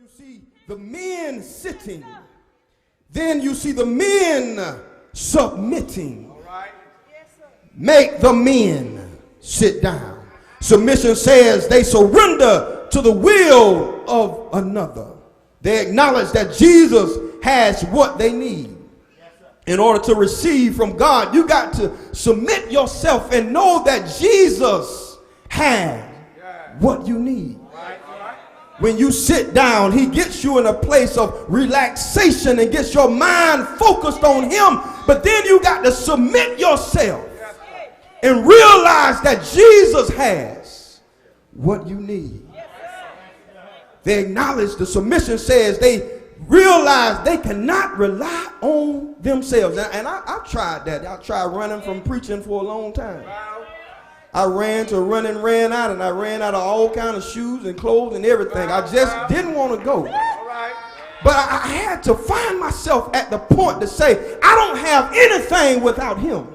you see the men sitting. Then you see the men submitting. Make the men sit down. Submission says they surrender to the will of another. They acknowledge that Jesus has what they need. In order to receive from God, you got to submit yourself and know that Jesus has what you need. When you sit down, he gets you in a place of relaxation and gets your mind focused on him. But then you got to submit yourself and realize that Jesus has what you need. They acknowledge, the submission says they realize they cannot rely on themselves. And I tried that. I tried running from preaching for a long time. I ran till running ran out, and I ran out of all kinds of shoes and clothes and everything. I just didn't want to go. But I had to find myself at the point to say, I don't have anything without him.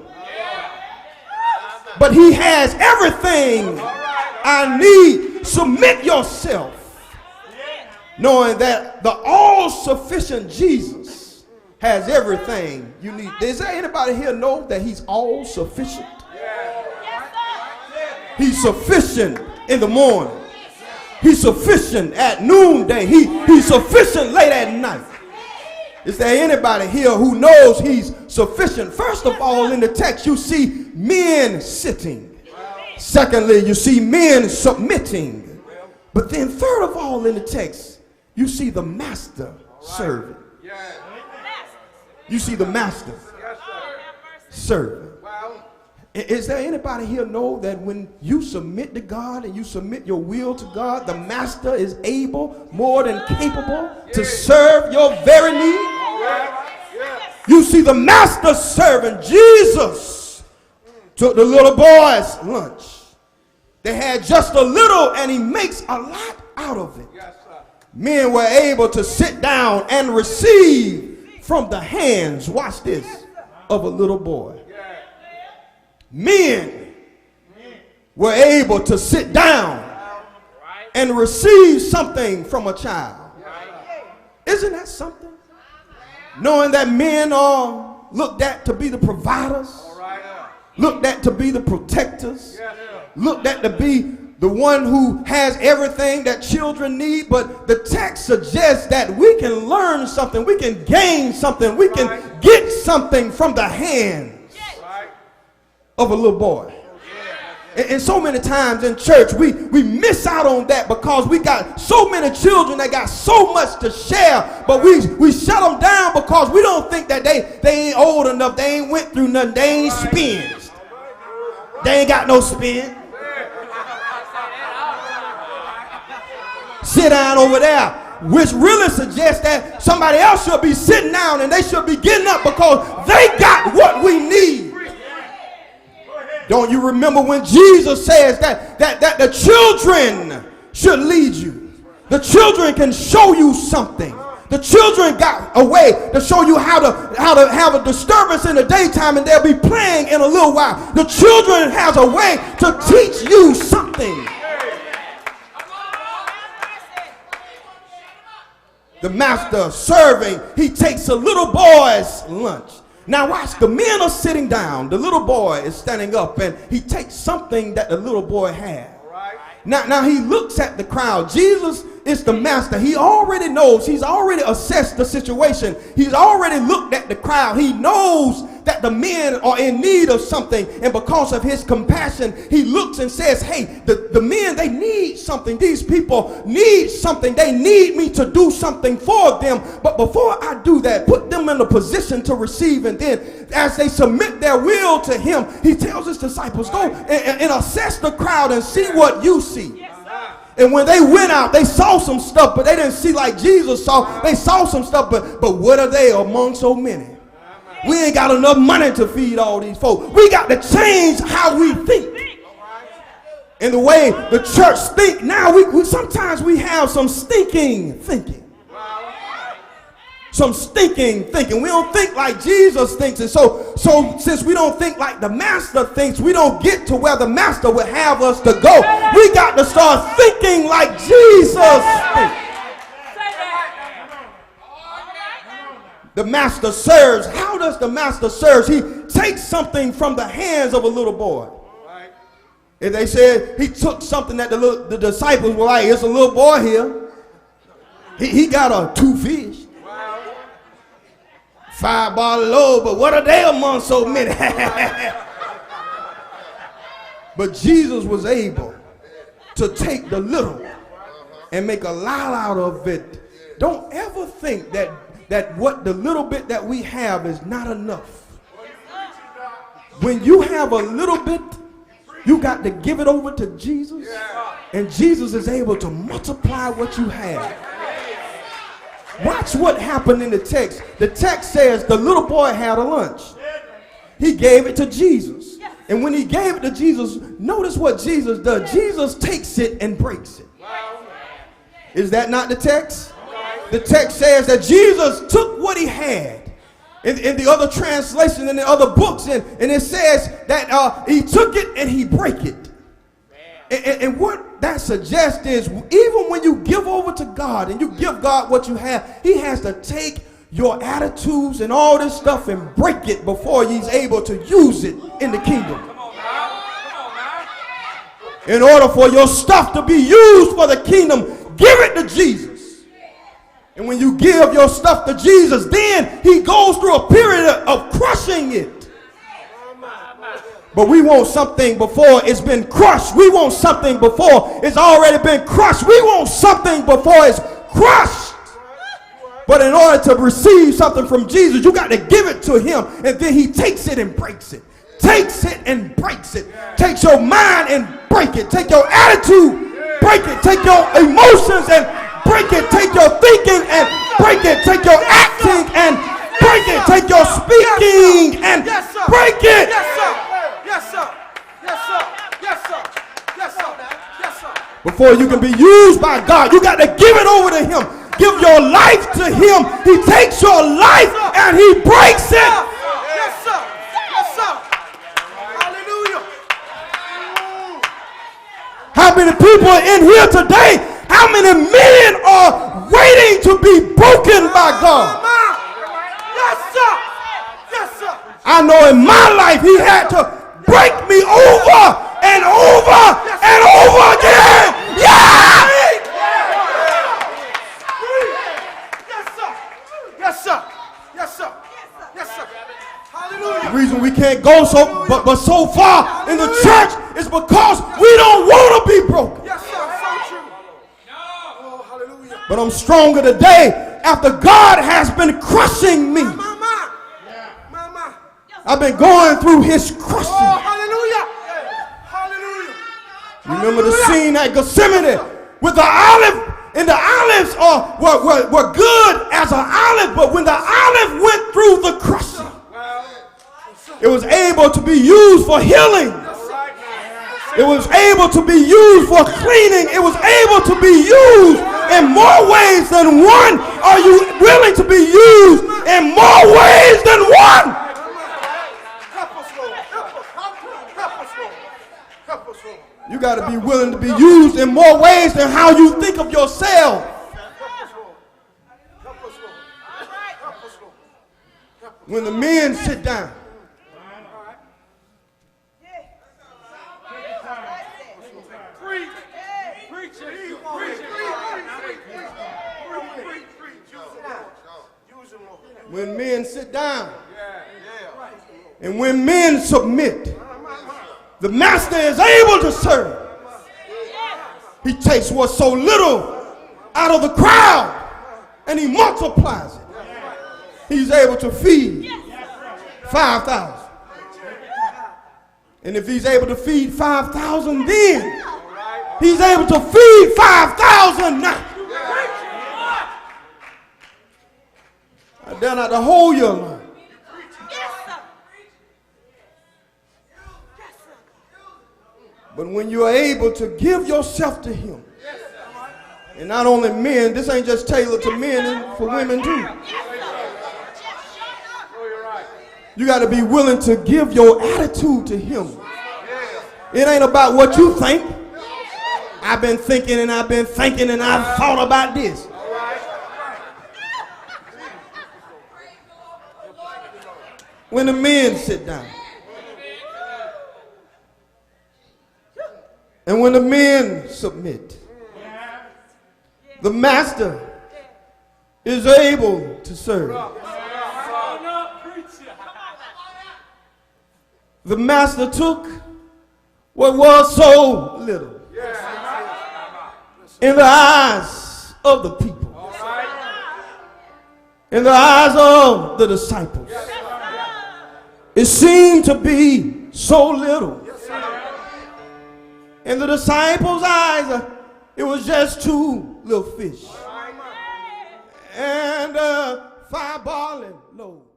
But he has everything I need. Submit yourself, knowing that the all-sufficient Jesus has everything you need. Is there anybody here know that he's all-sufficient? He's sufficient in the morning. He's sufficient at noonday. He's sufficient late at night. Is there anybody here who knows he's sufficient? First of all, in the text, you see men sitting. Secondly, you see men submitting. But then third of all, in the text, you see the master serving. You see the master serving. Is there anybody here know that when you submit to God and you submit your will to God, the master is able, more than capable, to serve your very need? You see the master serving. Jesus took the little boy's lunch. They had just a little, and he makes a lot out of it. Men were able to sit down and receive from the hands, watch this, of a little boy. Men were able to sit down and receive something from a child. Isn't that something? Knowing that men are looked at to be the providers, looked at to be the protectors, looked at to be the one who has everything that children need. But the text suggests that we can learn something, we can gain something, we can get something from the hands of a little boy. And so many times in church we miss out on that because we got so many children that got so much to share, but we shut them down because we don't think that they ain't old enough, they ain't went through nothing, they ain't spins, they ain't got no spin. Sit down over there, which really suggests that somebody else should be sitting down and they should be getting up because they got what we need. Don't you remember when Jesus says that the children should lead you? The children can show you something. The children got a way to show you how to have a disturbance in the daytime, and they'll be playing in a little while. The children has a way to teach you something. The master serving, he takes a little boy's lunch. Now watch, the men are sitting down, the little boy is standing up, and he takes something that the little boy had. Now he looks at the crowd. Jesus is the master. He already knows, he's already assessed the situation. He's already looked at the crowd. He knows that the men are in need of something, and because of his compassion, he looks and says, hey, the men, they need something. These people need something. They need me to do something for them. But before I do that, put them in a position to receive. And then as they submit their will to him, he tells his disciples, go and assess the crowd and see what you see. And when they went out, they saw some stuff, but they didn't see like Jesus saw. They saw some stuff, but what are they among so many? We ain't got enough money to feed all these folks. We got to change how we think. And the way the church think now, we sometimes we have some stinking thinking. Some stinking thinking. We don't think like Jesus thinks. And so since we don't think like the master thinks, we don't get to where the master would have us to go. We got to start thinking like Jesus thinks. the master serves. How does the master serve? He takes something from the hands of a little boy. And they said he took something that the disciples were like, it's a little boy here. He got 2 fish. 5 barley loaves, but what are they among so many? But Jesus was able to take the little and make a lot out of it. Don't ever think that what the little bit that we have is not enough. When you have a little bit, you got to give it over to Jesus, and Jesus is able to multiply what you have. Watch what happened in the text. The text says the little boy had a lunch. He gave it to Jesus. And when he gave it to Jesus, notice what Jesus does. Jesus takes it and breaks it. Is that not the text? The text says that Jesus took what he had. In the other translation, in the other books, and it says that he took it and he break it. And what that suggests is, even when you give over to God and you give God what you have, he has to take your attitudes and all this stuff and break it before he's able to use it in the kingdom. In order for your stuff to be used for the kingdom, give it to Jesus. And when you give your stuff to Jesus, then he goes through a period of crushing it. But we want something before it's been crushed. We want something before it's already been crushed. We want something before it's crushed. But in order to receive something from Jesus, you got to give it to him. And then he takes it and breaks it. Takes it and breaks it. Takes your mind and break it. Take your attitude, break it. Take your emotions and break it. Take your thinking and break it. Take your acting and break it. Take your speaking and break it. Yes, sir. Yes, sir. Yes, sir. Yes, sir. Yes, sir. Before you can be used by God, you got to give it over to him. Give your life to him. He takes your life and he breaks it. Yes, sir. Yes, sir. Hallelujah. How many people are in here today? How many men are waiting to be broken by God? Yes, sir. Yes, sir. I know in my life he had to break me over and over and over again. Yeah! Yes, sir. Yes, sir. Yes, sir. Yes, sir. Hallelujah. The reason we can't go so far in the church is because we don't want to be broken. Yes, sir. So true. Oh, hallelujah. But I'm stronger today after God has been crushing me. I've been going through his crushing. Oh, hallelujah. Hallelujah. Remember the scene at Gethsemane with the olive, and the olives were good as an olive, but when the olive went through the crushing, it was able to be used for healing. It was able to be used for cleaning. It was able to be used in more ways than one. Are you willing to be used in more ways than one? You got to be willing to be used in more ways than how you think of yourself. When the men sit down, when men sit down, and when men submit, the master is able to serve. He takes what's so little out of the crowd and he multiplies it. He's able to feed 5,000. And if he's able to feed 5,000 then, he's able to feed 5,000 now. I dare not to hold your line. But when you're able to give yourself to him, and not only men, this ain't just tailored to men, and for women too. You got to be willing to give your attitude to him. It ain't about what you think. I've been thinking and I've been thinking and I've thought about this. when the men sit down. And when the men submit, the master is able to serve. The master took what was so little in the eyes of the people, in the eyes of the disciples. It seemed to be so little. In the disciples' eyes, it was just 2 little fish and 5 barley loaves.